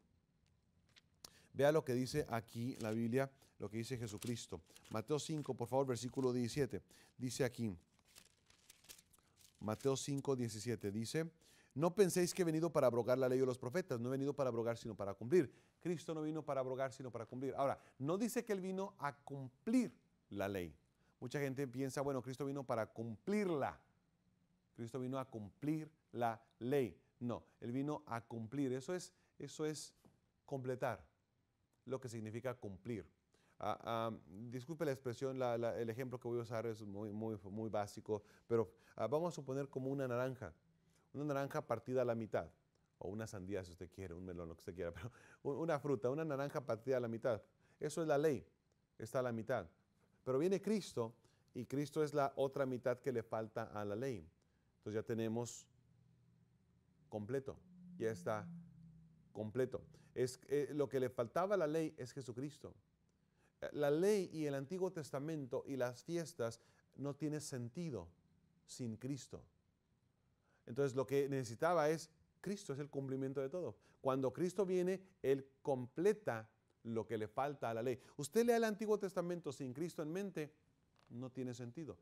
Vea lo que dice aquí la Biblia, lo que dice Jesucristo. Mateo 5, por favor, versículo 17. Dice aquí, Mateo 5:17 dice, no penséis que he venido para abrogar la ley o los profetas, no he venido para abrogar sino para cumplir. Cristo no vino para abrogar sino para cumplir. Ahora, no dice que Él vino a cumplir la ley. Mucha gente piensa, bueno, Cristo vino para cumplirla. Cristo vino a cumplir la ley. No, Él vino a cumplir. Eso es completar, lo que significa cumplir. Disculpe la expresión, el ejemplo que voy a usar es muy básico, pero vamos a suponer como una naranja partida a la mitad, o una sandía si usted quiere, un melón, lo que usted quiera, pero una fruta, una naranja partida a la mitad. Eso es la ley, está a la mitad. Pero viene Cristo, y Cristo es la otra mitad que le falta a la ley. Entonces ya tenemos completo, ya está completo. Lo que le faltaba a la ley es Jesucristo. La ley y el Antiguo Testamento y las fiestas no tienen sentido sin Cristo. Entonces lo que necesitaba es Cristo, es el cumplimiento de todo. Cuando Cristo viene, Él completa lo que le falta a la ley. Usted lea el Antiguo Testamento sin Cristo en mente, no tiene sentido,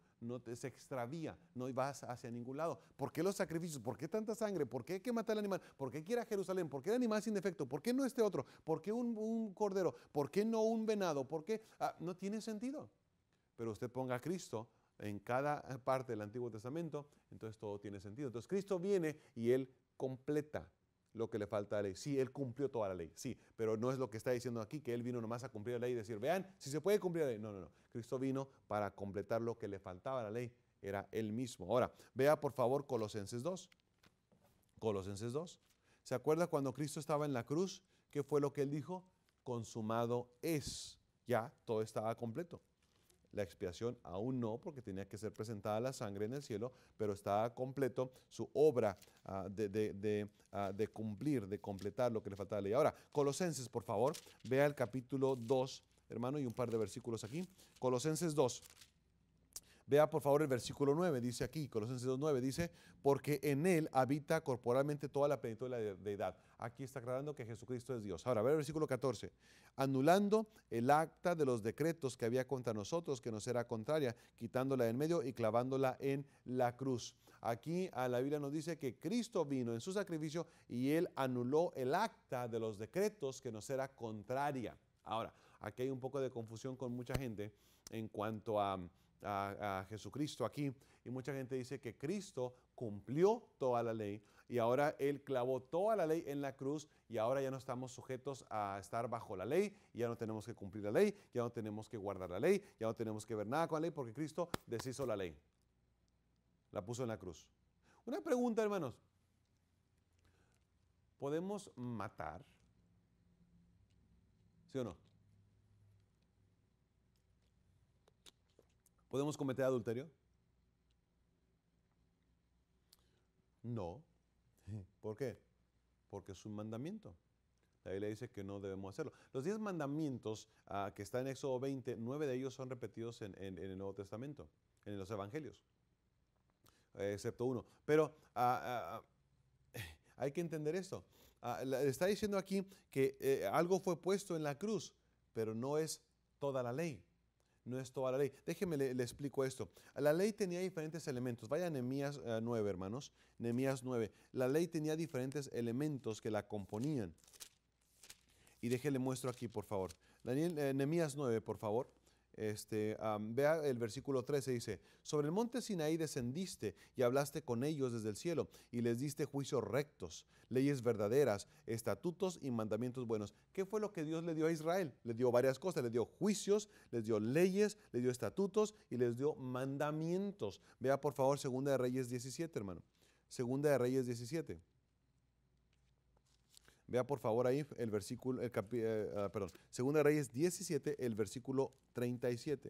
se extravía, no vas hacia ningún lado. ¿Por qué los sacrificios? ¿Por qué tanta sangre? ¿Por qué hay que matar al animal? ¿Por qué quiere a Jerusalén? ¿Por qué el animal sin defecto? ¿Por qué no este otro? ¿Por qué un cordero? ¿Por qué no un venado? ¿Por qué? No tiene sentido. Pero usted ponga a Cristo en cada parte del Antiguo Testamento, entonces todo tiene sentido. Entonces Cristo viene y Él completa lo que le falta a la ley. Sí, Él cumplió toda la ley, sí, pero no es lo que está diciendo aquí, que Él vino nomás a cumplir la ley y decir, vean, si se puede cumplir la ley. No. Cristo vino para completar lo que le faltaba a la ley, era Él mismo. Ahora, vea por favor Colosenses 2. Colosenses 2. ¿Se acuerda cuando Cristo estaba en la cruz? ¿Qué fue lo que Él dijo? Consumado es. Ya, todo estaba completo. La expiación aún no, porque tenía que ser presentada la sangre en el cielo, pero estaba completo su obra de cumplir, de completar lo que le faltaba a la ley. Ahora, Colosenses, por favor, vea el capítulo 2, hermano, y un par de versículos aquí. Colosenses 2. Vea por favor el versículo 9, dice aquí, Colosenses 2:9, dice, porque en Él habita corporalmente toda la plenitud de la deidad. Aquí está aclarando que Jesucristo es Dios. Ahora, ve el versículo 14, anulando el acta de los decretos que había contra nosotros, que nos era contraria, quitándola en medio y clavándola en la cruz. Aquí a la Biblia nos dice que Cristo vino en su sacrificio y Él anuló el acta de los decretos que nos era contraria. Ahora, aquí hay un poco de confusión con mucha gente en cuanto a Jesucristo aquí, y mucha gente dice que Cristo cumplió toda la ley y ahora Él clavó toda la ley en la cruz y ahora ya no estamos sujetos a estar bajo la ley, ya no tenemos que cumplir la ley, ya no tenemos que guardar la ley, ya no tenemos que ver nada con la ley porque Cristo deshizo la ley, la puso en la cruz. Una pregunta, hermanos, ¿podemos matar? ¿Sí o no? ¿Podemos cometer adulterio? No. ¿Por qué? Porque es un mandamiento. La Biblia dice que no debemos hacerlo. Los 10 mandamientos que están en Éxodo 20, 9 de ellos son repetidos en el Nuevo Testamento, en los Evangelios, excepto uno. Pero hay que entender esto. Está diciendo aquí que algo fue puesto en la cruz, pero no es toda la ley. No es toda la ley. Déjeme le explico esto. La ley tenía diferentes elementos. Vaya a Nehemías 9, hermanos. Nehemías 9. La ley tenía diferentes elementos que la componían. Y déjele muestro aquí, por favor. Nehemías 9, por favor. Vea el versículo 13, dice, sobre el monte Sinaí descendiste y hablaste con ellos desde el cielo y les diste juicios rectos, leyes verdaderas, estatutos y mandamientos buenos. ¿Qué fue lo que Dios le dio a Israel? Le dio varias cosas, le dio juicios, les dio leyes, le dio estatutos y les dio mandamientos. Vea por favor 2 de Reyes 17, hermano. 2 de Reyes 17. Vea por favor ahí el versículo, 2 de Reyes 17, el versículo 37.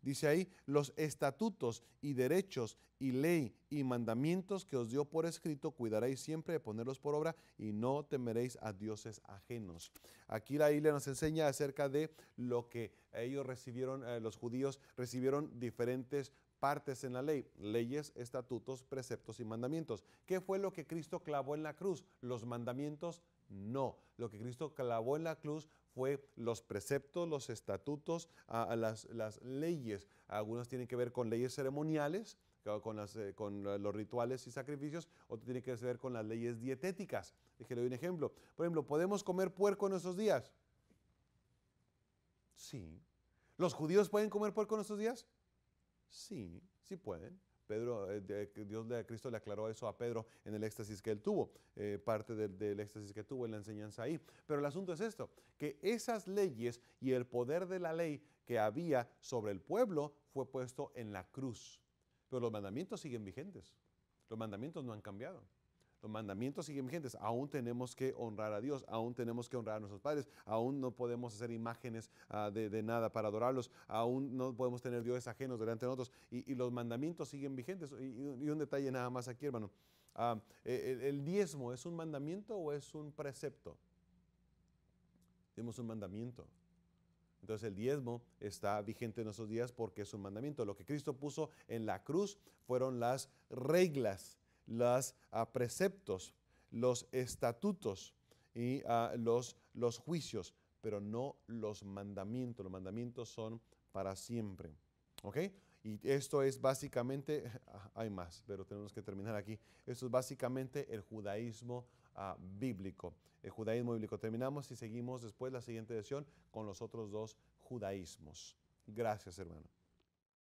Dice ahí, los estatutos y derechos y ley y mandamientos que os dio por escrito, cuidaréis siempre de ponerlos por obra y no temeréis a dioses ajenos. Aquí la Biblia nos enseña acerca de lo que ellos recibieron, los judíos recibieron diferentes partes en la ley, leyes, estatutos, preceptos y mandamientos. ¿Qué fue lo que Cristo clavó en la cruz? ¿Los mandamientos? No. Lo que Cristo clavó en la cruz fue los preceptos, los estatutos, las leyes. Algunos tienen que ver con leyes ceremoniales, con los rituales y sacrificios, otro tiene que ver con las leyes dietéticas. Déjale un ejemplo. Por ejemplo, ¿podemos comer puerco en nuestros días? Sí. ¿Los judíos pueden comer puerco en nuestros días? Sí, sí pueden. Cristo le aclaró eso a Pedro en el éxtasis que él tuvo, parte del éxtasis que tuvo en la enseñanza ahí. Pero el asunto es esto, que esas leyes y el poder de la ley que había sobre el pueblo fue puesto en la cruz. Pero los mandamientos siguen vigentes. Los mandamientos no han cambiado. Los mandamientos siguen vigentes. Aún tenemos que honrar a Dios, aún tenemos que honrar a nuestros padres, aún no podemos hacer imágenes de nada para adorarlos, aún no podemos tener dioses ajenos delante de nosotros y los mandamientos siguen vigentes. Y un detalle nada más aquí, hermano. ¿El diezmo es un mandamiento o es un precepto? Tenemos un mandamiento. Entonces el diezmo está vigente en nuestros días porque es un mandamiento. Lo que Cristo puso en la cruz fueron las reglas, los preceptos, los estatutos y los juicios, pero no los mandamientos. Los mandamientos son para siempre. ¿Ok? Y esto es básicamente, hay más, pero tenemos que terminar aquí. Esto es básicamente el judaísmo bíblico. El judaísmo bíblico. Terminamos y seguimos después la siguiente sesión con los otros dos judaísmos. Gracias, hermano.